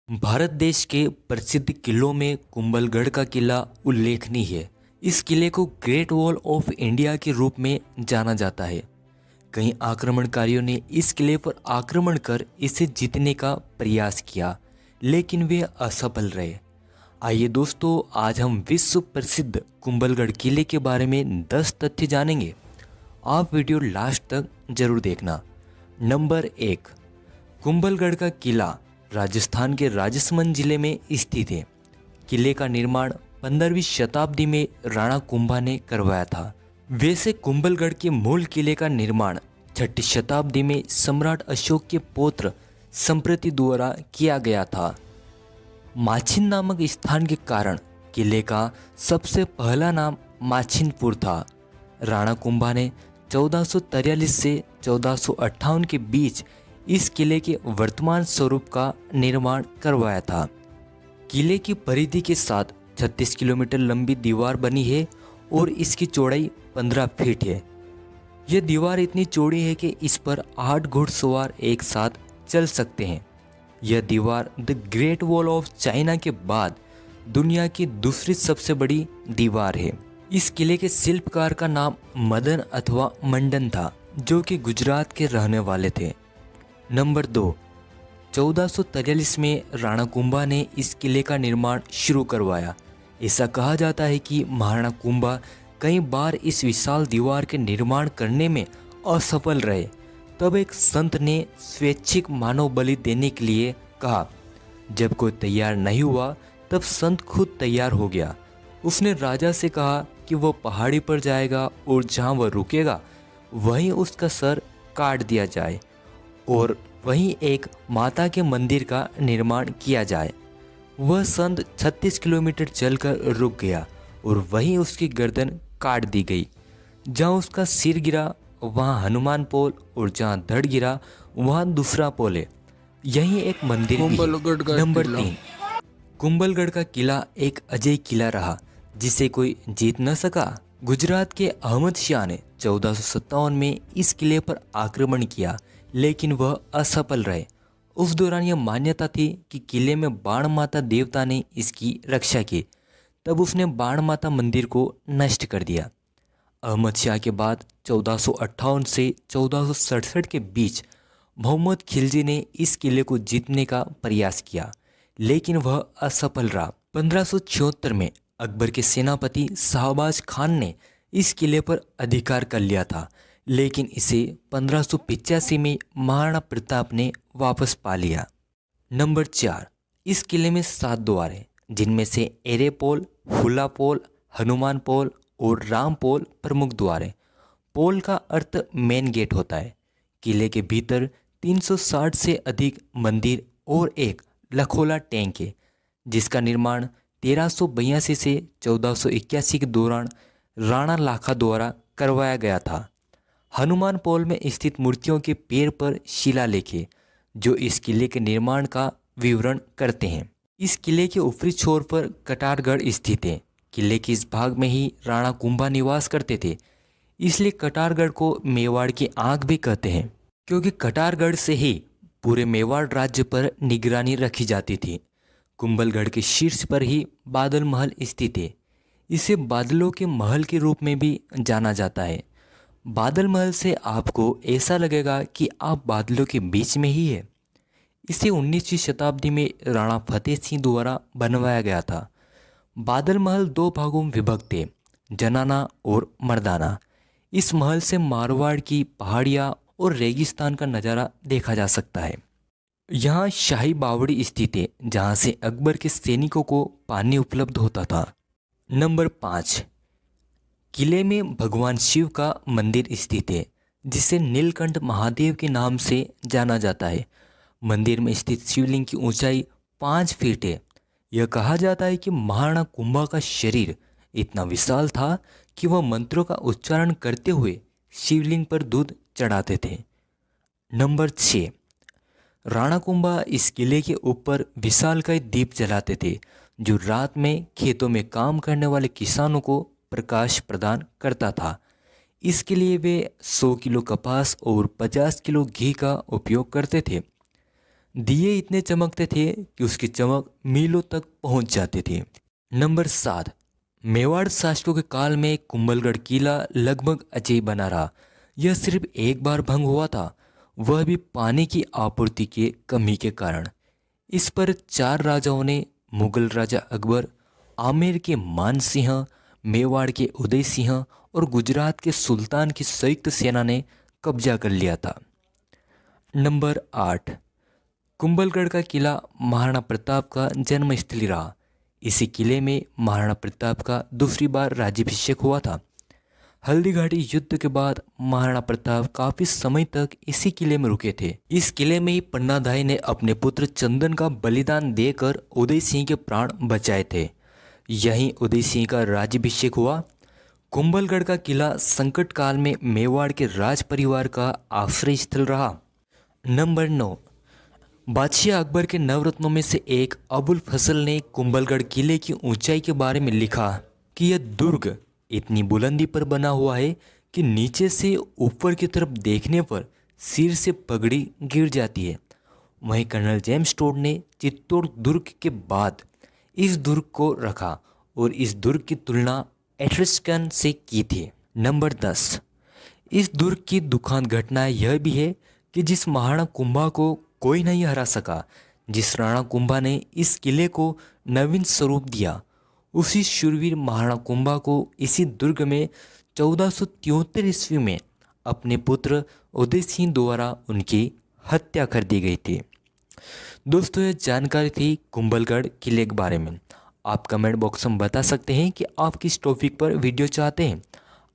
भारत देश के प्रसिद्ध किलों में कुंभलगढ़ का किला उल्लेखनीय है। इस किले को ग्रेट वॉल ऑफ इंडिया के रूप में जाना जाता है। कई आक्रमणकारियों ने इस किले पर आक्रमण कर इसे जीतने का प्रयास किया, लेकिन वे असफल रहे। आइए दोस्तों, आज हम विश्व प्रसिद्ध कुंभलगढ़ किले के बारे में 10 तथ्य जानेंगे। आप वीडियो लास्ट तक जरूर देखना। नंबर 1, कुंभलगढ़ का किला राजस्थान के राजसमंद जिले में स्थित है। किले का निर्माण 15वीं शताब्दी में राणा कुंभा ने करवाया था। वैसे कुंभलगढ़ के मूल किले का निर्माण 6ठी शताब्दी में सम्राट अशोक के पौत्र संप्रति द्वारा किया गया था। माछिन नामक स्थान के कारण किले का सबसे पहला नाम माछिनपुर था। राणा कुंभा ने 1443 से 1458 के बीच इस किले के वर्तमान स्वरूप का निर्माण करवाया था। किले की परिधि के साथ 36 किलोमीटर लंबी दीवार बनी है और इसकी चौड़ाई 15 फीट है। यह दीवार इतनी चौड़ी है कि इस पर 8 घुड़सवार एक साथ चल सकते हैं। यह दीवार the great wall of China के बाद दुनिया की दूसरी सबसे बड़ी दीवार है। इस किले के शिल्पकार का नाम मदन अथवा मंडन था, जो कि गुजरात के रहने वाले थे। नंबर 2, 1443 में राणा कुंभा ने इस किले का निर्माण शुरू करवाया। ऐसा कहा जाता है कि महाराणा कुंभा कई बार इस विशाल दीवार के निर्माण करने में असफल रहे। तब एक संत ने स्वैच्छिक मानव बलि देने के लिए कहा। जब कोई तैयार नहीं हुआ तब संत खुद तैयार हो गया। उसने राजा से कहा कि वह पहाड़ी पर जाएगा और जहाँ वह रुकेगा वहीं उसका सर काट दिया जाए और वहीं एक माता के मंदिर का निर्माण किया जाए। वह संत 36 किलोमीटर चलकर रुक गया और वहीं उसकी गर्दन काट दी गई। जहाँ उसका सिर गिरा वहाँ हनुमान पोल और जहाँ धड़ गिरा वहाँ दूसरा पोल है। यहीं एक मंदिर भी है। नंबर 3, कुंभलगढ़ का किला एक अजय किला रहा जिसे कोई जीत न सका। गुजरात के अहमद शाह ने 1457 में इस किले पर आक्रमण किया, लेकिन वह असफल रहे। उस दौरान यह मान्यता थी कि किले में बाण माता देवता ने इसकी रक्षा की। तब उसने बाण माता मंदिर को नष्ट कर दिया। अहमद शाह के बाद 1458 से 1467 के बीच मोहम्मद खिलजी ने इस किले को जीतने का प्रयास किया, लेकिन वह असफल रहा। 1576 में अकबर के सेनापति शाहबाज खान ने इस किले पर अधिकार कर लिया था, लेकिन इसे 1585 में महाराणा प्रताप ने वापस पा लिया। नंबर 4, इस किले में 7 द्वार हैं, जिनमें से एरे पोल, हुला पोल, हनुमान पोल और राम पोल प्रमुख द्वार हैं। पोल का अर्थ मेन गेट होता है। किले के भीतर 360 से अधिक मंदिर और एक लखोला टैंक है, जिसका निर्माण 1382 से 1481 के दौरान राणा लाखा द्वारा करवाया गया था। हनुमान पोल में स्थित मूर्तियों के पैर पर शिलालेख है, जो इस किले के निर्माण का विवरण करते हैं। इस किले के ऊपरी छोर पर कटारगढ़ स्थित है। किले के इस भाग में ही राणा कुंभा निवास करते थे, इसलिए कटारगढ़ को मेवाड़ की आंख भी कहते हैं, क्योंकि कटारगढ़ से ही पूरे मेवाड़ राज्य पर निगरानी रखी जाती थी। कुंभलगढ़ के शीर्ष पर ही बादल महल स्थित है। इसे बादलों के महल के रूप में भी जाना जाता है। बादल महल से आपको ऐसा लगेगा कि आप बादलों के बीच में ही है। इसे 19वीं शताब्दी में राणा फतेह सिंह द्वारा बनवाया गया था। बादल महल 2 भागों में विभक्त है, जनाना और मर्दाना। इस महल से मारवाड़ की पहाड़ियाँ और रेगिस्तान का नज़ारा देखा जा सकता है। यहाँ शाही बावड़ी स्थित है, जहाँ से अकबर के सैनिकों को पानी उपलब्ध होता था। नंबर 5, किले में भगवान शिव का मंदिर स्थित है, जिसे नीलकंठ महादेव के नाम से जाना जाता है। मंदिर में स्थित शिवलिंग की ऊंचाई 5 फीट है। यह कहा जाता है कि महाराणा कुंभा का शरीर इतना विशाल था कि वह मंत्रों का उच्चारण करते हुए शिवलिंग पर दूध चढ़ाते थे। नंबर 6, राणा कुंभा इस किले के ऊपर विशालकाय दीप जलाते थे, जो रात में खेतों में काम करने वाले किसानों को प्रकाश प्रदान करता था। इसके लिए वे 100 किलो कपास और 50 किलो घी का उपयोग करते थे। दिए इतने चमकते थे कि उसकी चमक मीलों तक पहुंच जाती थी। नंबर 7, मेवाड़ शासकों के काल में कुंभलगढ़ किला लगभग अजय बना रहा। यह सिर्फ एक बार भंग हुआ था, वह भी पानी की आपूर्ति की कमी के कारण। इस पर 4 राजाओं ने, मुगल राजा अकबर, आमेर के मान सिंह, मेवाड़ के उदय सिंह और गुजरात के सुल्तान की संयुक्त सेना ने कब्जा कर लिया था। नंबर 8, कुंभलगढ़ का किला महाराणा प्रताप का जन्मस्थली रहा। इसी किले में महाराणा प्रताप का दूसरी बार राज्याभिषेक हुआ था। हल्दीघाटी युद्ध के बाद महाराणा प्रताप काफी समय तक इसी किले में रुके थे। इस किले में ही पन्नाधाय ने अपने पुत्र चंदन का बलिदान देकर उदय सिंह के प्राण बचाए थे। यहीं उदय सिंह का राज्याभिषेक हुआ। कुंभलगढ़ का किला संकट काल में मेवाड़ के राज परिवार का आश्रय स्थल रहा। नंबर 9, बादशाह अकबर के नवरत्नों में से एक अबुल फजल ने कुंभलगढ़ किले की ऊंचाई के बारे में लिखा कि यह दुर्ग इतनी बुलंदी पर बना हुआ है कि नीचे से ऊपर की तरफ देखने पर सिर से पगड़ी गिर जाती है। वहीं कर्नल जेम्स टोड ने चित्तौड़ दुर्ग के बाद इस दुर्ग को रखा और इस दुर्ग की तुलना एट्रस्कन से की थी। नंबर 10, इस दुर्ग की दुखद घटना यह भी है कि जिस महाराणा कुंभा को कोई नहीं हरा सका, जिस राणा कुंभा ने इस किले को नवीन स्वरूप दिया, उसी शूरवीर महाराणा कुंभा को इसी दुर्ग में 1473 ईस्वी में अपने पुत्र उदय सिंह द्वारा उनकी हत्या कर दी गई थी। दोस्तों, यह जानकारी थी कुंभलगढ़ किले के बारे में। आप कमेंट बॉक्स में बता सकते हैं कि आप किस टॉपिक पर वीडियो चाहते हैं।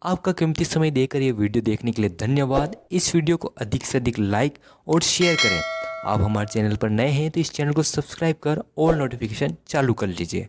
आपका कीमती समय देकर ये वीडियो देखने के लिए धन्यवाद। इस वीडियो को अधिक से अधिक लाइक और शेयर करें। आप हमारे चैनल पर नए हैं तो इस चैनल को सब्सक्राइब कर ऑल नोटिफिकेशन चालू कर लीजिए।